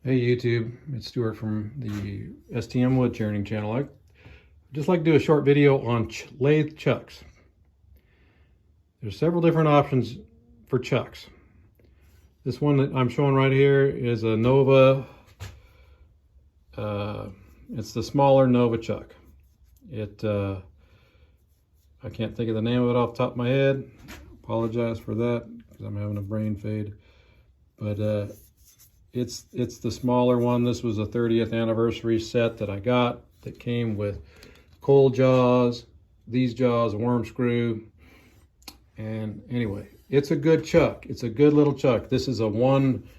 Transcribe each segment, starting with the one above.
Hey YouTube, it's Stuart from the STM Wood Churning channel. I'd just like to do a short video on lathe chucks. There's several different options for chucks. This one that I'm showing right here is a Nova. It's the smaller Nova chuck. I can't think of the name of it off the top of my head. Apologize for that because I'm having a brain fade. But it's the smaller one. This was a 30th anniversary set that I got that came with cold jaws, these jaws, a worm screw. And anyway, it's a good chuck. It's a good little chuck. This is a one.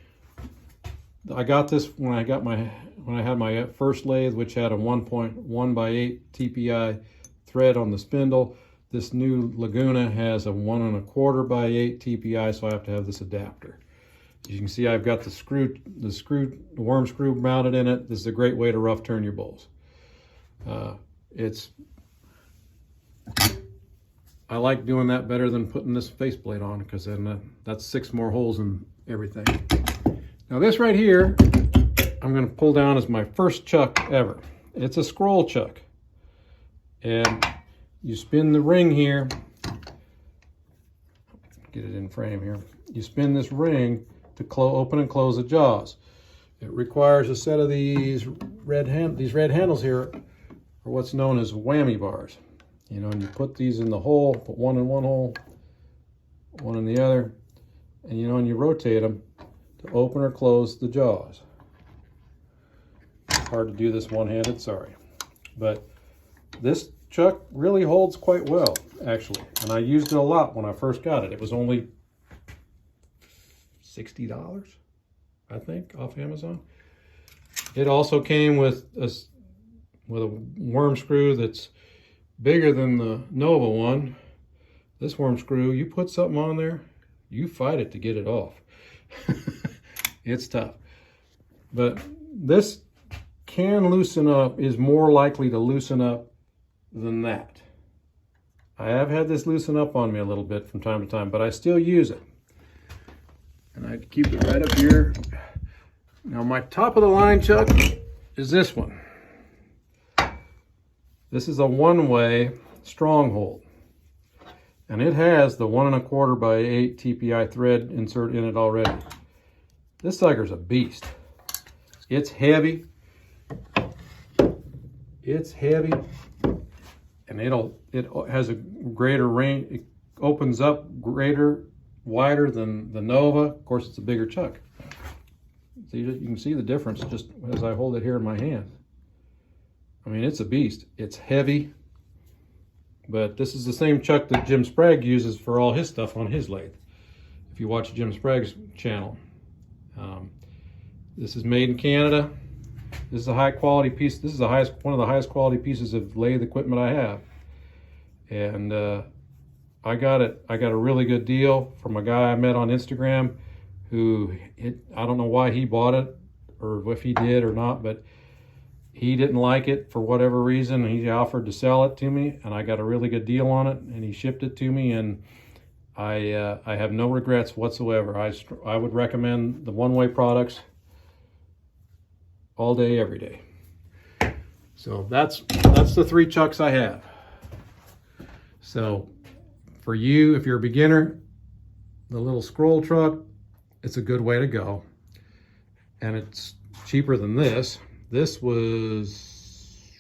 I got this when I had my first lathe, which had a 1.1 by 8 TPI thread on the spindle. This new Laguna has a 1 1/4 by 8 TPI, so I have to have this adapter. As you can see, I've got the worm screw mounted in it. This is a great way to rough turn your bowls. I like doing that better than putting this faceplate on, because then that's 6 more holes and everything. Now this right here, I'm going to pull down as my first chuck ever. It's a scroll chuck, and you spin the ring here. Get it in frame here. You spin this ring to open and close the jaws. It requires a set of these red handles here, are what's known as whammy bars. You know, and you put these in the hole, put one in one hole, one in the other, and you know, and you rotate them to open or close the jaws. It's hard to do this one-handed, sorry. But this chuck really holds quite well, actually. And I used it a lot when I first got it. It was only $60, I think, off Amazon. It also came with a worm screw that's bigger than the Nova one. This worm screw, you put something on there, you fight it to get it off. It's tough. But this can loosen up, is more likely to loosen up than that. I have had this loosen up on me a little bit from time to time, but I still use it. And I keep it right up here. Now my top of the line chuck is this one. This is a Oneway Stronghold. And it has the 1 1/4 by 8 TPI thread insert in it already. This sucker's a beast. It's heavy. It's heavy. And it has a greater range. It opens up wider than the Nova. Of course, it's a bigger chuck. So you can see the difference just as I hold it here in my hand. I mean, it's a beast. It's heavy, but this is the same chuck that Jim Sprague uses for all his stuff on his lathe. If you watch Jim Sprague's channel, this is made in Canada. This is a high quality piece. This is one of the highest quality pieces of lathe equipment I have, and I got a really good deal from a guy I met on Instagram I don't know why he bought it, or if he did or not, but he didn't like it for whatever reason. He offered to sell it to me, and I got a really good deal on it, and he shipped it to me, and I have no regrets whatsoever. I would recommend the Oneway products all day, every day. So that's the 3 chucks I have. So for you, if you're a beginner, the little scroll truck, it's a good way to go. And it's cheaper than this. This was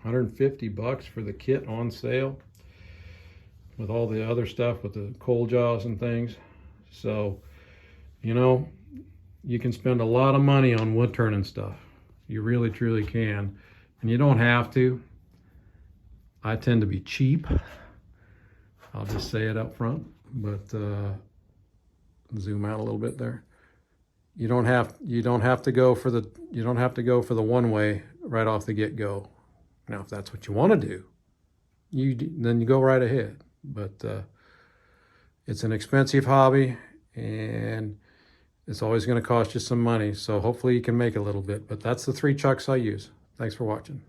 $150 for the kit on sale with all the other stuff, with the cold jaws and things. So, you know, you can spend a lot of money on wood turning stuff. You really, truly can. And you don't have to. I tend to be cheap. I'll just say it up front, but zoom out a little bit there. You don't have to go for the Oneway right off the get-go. Now, if that's what you want to do, then you go right ahead. But it's an expensive hobby, and it's always going to cost you some money. So hopefully you can make a little bit. But that's the 3 chucks I use. Thanks for watching.